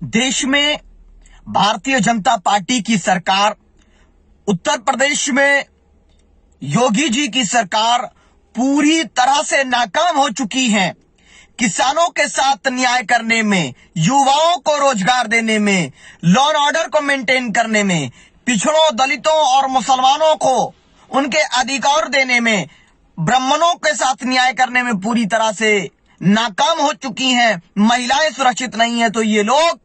देश में भारतीय जनता पार्टी की सरकार, उत्तर प्रदेश में योगी जी की सरकार पूरी तरह से नाकाम हो चुकी है। किसानों के साथ न्याय करने में, युवाओं को रोजगार देने में, लॉ एंड ऑर्डर को मेंटेन करने में, पिछड़ों, दलितों और मुसलमानों को उनके अधिकार देने में, ब्राह्मणों के साथ न्याय करने में पूरी तरह से नाकाम हो चुकी हैं। महिलाएं सुरक्षित नहीं है, तो ये लोग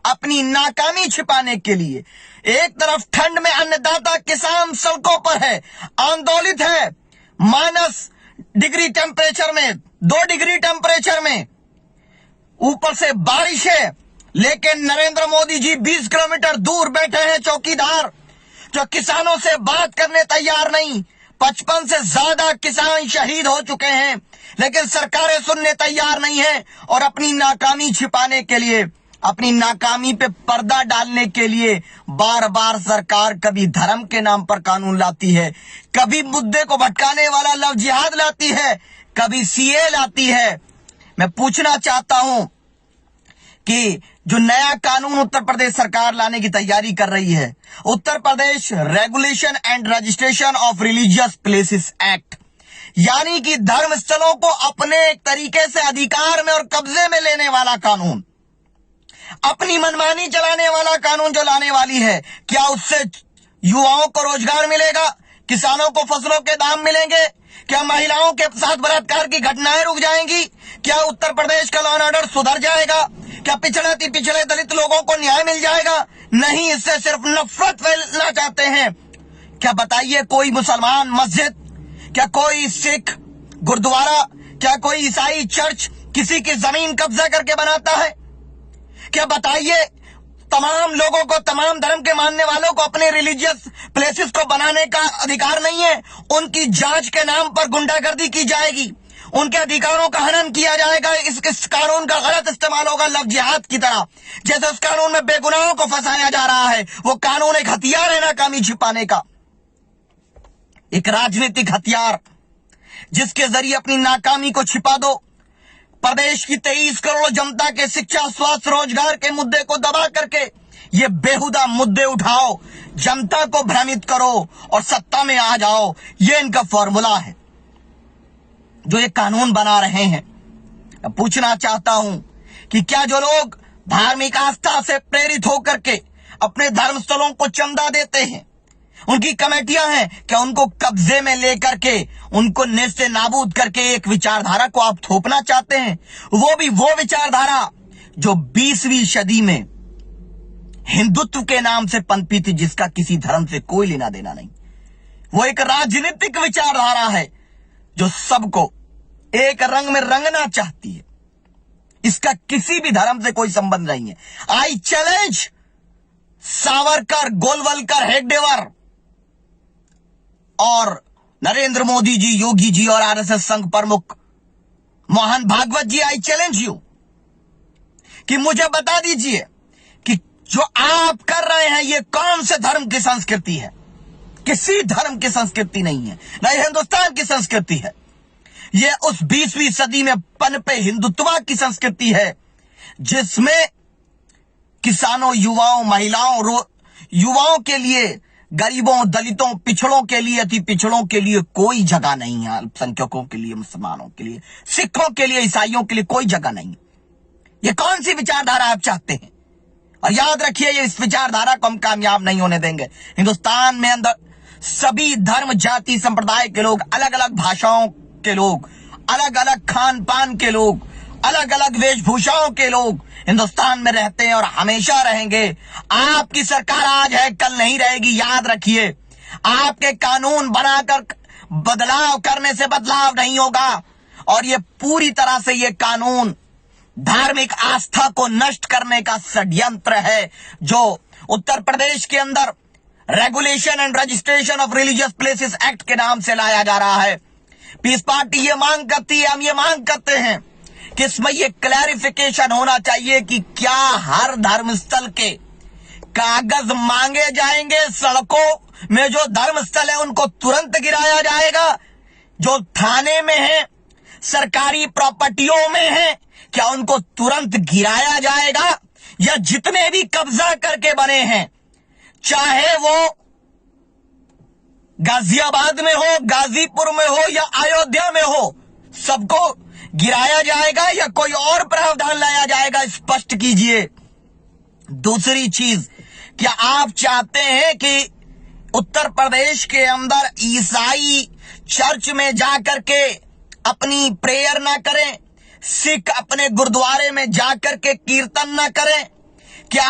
अपनी नाकामी छिपाने के लिए एक तरफ ठंड में अन्नदाता किसान सड़कों पर है, आंदोलित है, -डिग्री टेम्परेचर में, 2 डिग्री टेम्परेचर में, ऊपर से बारिश है, लेकिन नरेंद्र मोदी जी 20 किलोमीटर दूर बैठे हैं चौकीदार, जो किसानों से बात करने तैयार नहीं। 55 से ज्यादा किसान शहीद हो चुके हैं, लेकिन सरकारें सुनने तैयार नहीं है और अपनी नाकामी छिपाने के लिए, अपनी नाकामी पे पर्दा डालने के लिए बार बार सरकार कभी धर्म के नाम पर कानून लाती है, कभी मुद्दे को भटकाने वाला लव जिहाद लाती है, कभी सीए लाती है। मैं पूछना चाहता हूं कि जो नया कानून उत्तर प्रदेश सरकार लाने की तैयारी कर रही है, Uttar Pradesh regulation and registration of religious places act, यानी कि धर्म स्थलों को अपने एक तरीके से अधिकार में और कब्जे में लेने वाला कानून, अपनी मनमानी चलाने वाला कानून जो लाने वाली है, क्या उससे युवाओं को रोजगार मिलेगा? किसानों को फसलों के दाम मिलेंगे? क्या महिलाओं के साथ बलात्कार की घटनाएं रुक जाएंगी? क्या उत्तर प्रदेश का लॉ एंड ऑर्डर सुधर जाएगा? क्या पिछड़े दलित लोगों को न्याय मिल जाएगा? नहीं, इससे सिर्फ नफरत फैलाना चाहते हैं। क्या बताइए, कोई मुसलमान मस्जिद, क्या कोई सिख गुरुद्वारा, क्या कोई ईसाई चर्च किसी की जमीन कब्जा करके बनाता है? क्या बताइए, तमाम लोगों को, तमाम धर्म के मानने वालों को अपने रिलीजियस प्लेसेस को बनाने का अधिकार नहीं है? उनकी जांच के नाम पर गुंडागर्दी की जाएगी, उनके अधिकारों का हनन किया जाएगा, इस कानून का गलत इस्तेमाल होगा लव जिहाद की तरह। जैसे उस कानून में बेगुनाहों को फंसाया जा रहा है, वो कानून एक हथियार है नाकामी छिपाने का, एक राजनीतिक हथियार, जिसके जरिए अपनी नाकामी को छिपा दो। प्रदेश की 23 करोड़ जनता के शिक्षा, स्वास्थ्य, रोजगार के मुद्दे को दबा करके ये बेहुदा मुद्दे उठाओ, जनता को भ्रमित करो और सत्ता में आ जाओ। ये इनका फॉर्मूला है जो ये कानून बना रहे हैं। मैं पूछना चाहता हूं कि क्या जो लोग धार्मिक आस्था से प्रेरित होकर के अपने धर्मस्थलों को चंदा देते हैं, उनकी कमेटियां हैं, क्या उनको कब्जे में लेकर के उनको नेस्ते नाबूद करके एक विचारधारा को आप थोपना चाहते हैं? वो भी वो विचारधारा जो 20वीं सदी में हिंदुत्व के नाम से पनपी थी, जिसका किसी धर्म से कोई लेना देना नहीं। वो एक राजनीतिक विचारधारा है जो सबको एक रंग में रंगना चाहती है। इसका किसी भी धर्म से कोई संबंध नहीं है। आई चैलेंज सावरकर, गोलवलकर, हेगडेवर और नरेंद्र मोदी जी, योगी जी और आरएसएस संघ प्रमुख मोहन भागवत जी, आई चैलेंज यू कि मुझे बता दीजिए कि जो आप कर रहे हैं ये कौन से धर्म की संस्कृति है? किसी धर्म की संस्कृति नहीं है, न हिंदुस्तान की संस्कृति है। ये उस 20वीं सदी में पनपे हिंदुत्व की संस्कृति है, जिसमें किसानों, युवाओं, महिलाओं, युवाओं के लिए, गरीबों, दलितों, पिछड़ों के लिए, अति पिछड़ों के लिए कोई जगह नहीं है। अल्पसंख्यकों के लिए, मुसलमानों के लिए, सिखों के लिए, ईसाइयों के लिए कोई जगह नहीं। ये कौन सी विचारधारा आप चाहते हैं? और याद रखिए, ये इस विचारधारा को हम कामयाब नहीं होने देंगे। हिंदुस्तान में अंदर सभी धर्म, जाति, संप्रदाय के लोग, अलग अलग भाषाओं के लोग, अलग अलग खान पान के लोग, अलग अलग वेशभूषाओं के लोग हिंदुस्तान में रहते हैं और हमेशा रहेंगे। आपकी सरकार आज है, कल नहीं रहेगी, याद रखिए। आपके कानून बनाकर बदलाव करने से बदलाव नहीं होगा, और ये पूरी तरह से ये कानून धार्मिक आस्था को नष्ट करने का षड्यंत्र है, जो उत्तर प्रदेश के अंदर regulation and registration of religious places act के नाम से लाया जा रहा है। पीस पार्टी ये मांग करती है, हम ये मांग करते हैं कि इसमें ये क्लैरिफिकेशन होना चाहिए कि क्या हर धर्मस्थल के कागज मांगे जाएंगे? सड़कों में जो धर्मस्थल है उनको तुरंत गिराया जाएगा? जो थाने में है, सरकारी प्रॉपर्टियों में है, क्या उनको तुरंत गिराया जाएगा? या जितने भी कब्जा करके बने हैं, चाहे वो गाजियाबाद में हो, गाजीपुर में हो या अयोध्या में हो, सबको गिराया जाएगा या कोई और प्रावधान लाया जाएगा, स्पष्ट कीजिए। दूसरी चीज, क्या आप चाहते हैं कि उत्तर प्रदेश के अंदर ईसाई चर्च में जाकर के अपनी प्रेयर ना करें, सिख अपने गुरुद्वारे में जाकर के कीर्तन ना करें? क्या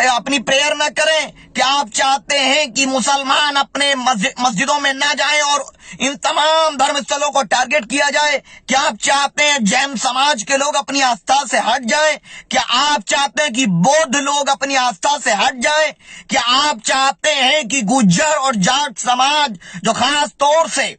अपनी प्रेयर ना करें? क्या आप चाहते हैं कि मुसलमान अपने मस्जिदों में ना जाएं और इन तमाम धर्मस्थलों को टारगेट किया जाए? क्या आप चाहते हैं जैन समाज के लोग अपनी आस्था से हट जाएं? क्या आप चाहते हैं कि बौद्ध लोग अपनी आस्था से हट जाएं? क्या आप चाहते हैं कि गुज्जर और जाट समाज, जो खास तौर से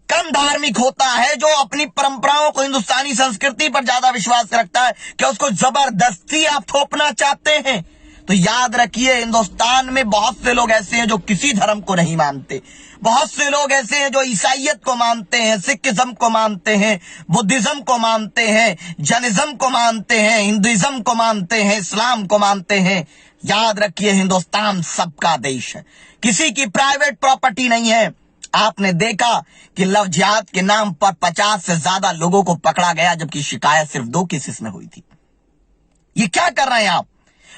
कम धार्मिक होता है, जो अपनी परंपराओं को, हिंदुस्तानी संस्कृति पर ज्यादा विश्वास रखता है, क्या उसको जबरदस्ती आप थोपना चाहते हैं? तो याद रखिए, हिंदुस्तान में बहुत से लोग ऐसे हैं जो किसी धर्म को नहीं मानते। बहुत से लोग ऐसे हैं जो ईसाइयत को मानते हैं, सिखिज्म को मानते हैं, बुद्धिज्म को मानते हैं, जैनिज्म को मानते हैं, हिंदुइज्म को मानते हैं, इस्लाम को मानते हैं। याद रखिए, हिंदुस्तान सबका देश है, किसी की प्राइवेट प्रॉपर्टी नहीं है। आपने देखा कि लव जिहाद के नाम पर 50 से ज्यादा लोगों को पकड़ा गया, जबकि शिकायत सिर्फ 2 केसेस में हुई थी। ये क्या कर रहे हैं आप?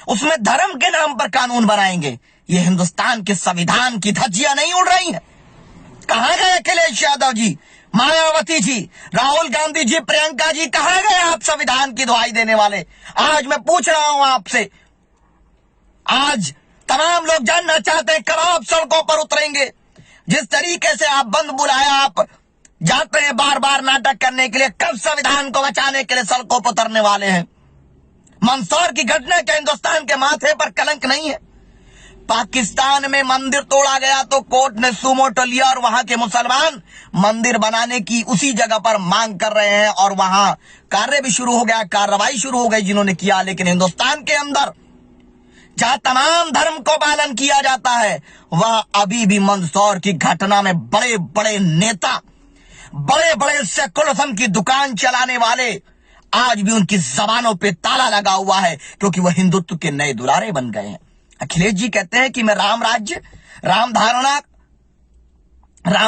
उसमें धर्म के नाम पर कानून बनाएंगे। ये हिंदुस्तान के संविधान की धज्जियां नहीं उड़ रही हैं। कहां गए अखिलेश यादव जी, मायावती जी, राहुल गांधी जी, प्रियंका जी, कहां गए आप संविधान की दुहाई देने वाले? आज मैं पूछ रहा हूं आपसे, आज तमाम लोग जानना चाहते हैं कब आप सड़कों पर उतरेंगे? जिस तरीके से आप बंद बुलाया आप जाते हैं बार बार नाटक करने के लिए, कब संविधान को बचाने के लिए सड़कों पर उतरने वाले हैं? मंदसौर की घटना क्या हिंदुस्तान के माथे पर कलंक नहीं है? पाकिस्तान में मंदिर तोड़ा गया तो कोर्ट ने सुमोटो लिया और वहां के मुसलमान मंदिर बनाने की उसी जगह पर मांग कर रहे हैं और वहां कार्य भी शुरू हो गया, कार्रवाई शुरू हो गई जिन्होंने किया। लेकिन हिंदुस्तान के अंदर जहां तमाम धर्म को पालन किया जाता है, वह अभी भी मंदसौर की घटना में बड़े बड़े नेता, बड़े बड़े सेकुलरिज्म की दुकान चलाने वाले, आज भी उनकी जबानों पे ताला लगा हुआ है, क्योंकि वह हिंदुत्व के नए दुलारे बन गए हैं। अखिलेश जी कहते हैं कि मैं राम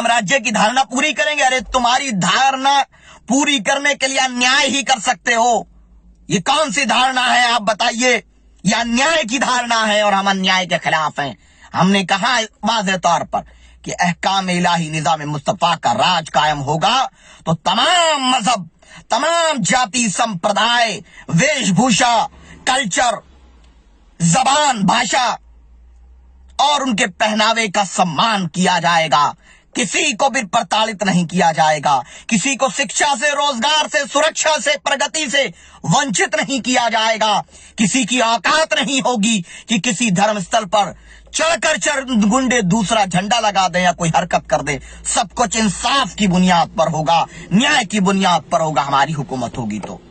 राज्य की धारणा पूरी करेंगे। अरे तुम्हारी धारणा पूरी करने के लिए अन्याय ही कर सकते हो। ये कौन सी धारणा है आप बताइए? यह अन्याय की धारणा है और हम अन्याय के खिलाफ हैं। हमने कहा वाज़ेह तौर पर कि अहकाम इलाही निज़ाम मुस्तफा का राज कायम होगा तो तमाम मजहब, तमाम जाति, संप्रदाय, वेशभूषा, कल्चर, जबान, भाषा और उनके पहनावे का सम्मान किया जाएगा। किसी को भी प्रताड़ित नहीं किया जाएगा। किसी को शिक्षा से, रोजगार से, सुरक्षा से, प्रगति से वंचित नहीं किया जाएगा। किसी की औकात नहीं होगी कि किसी धर्म स्थल पर चढ़कर गुंडे दूसरा झंडा लगा दें या कोई हरकत कर दे। सब कुछ इंसाफ की बुनियाद पर होगा, न्याय की बुनियाद पर होगा। हमारी हुकूमत होगी तो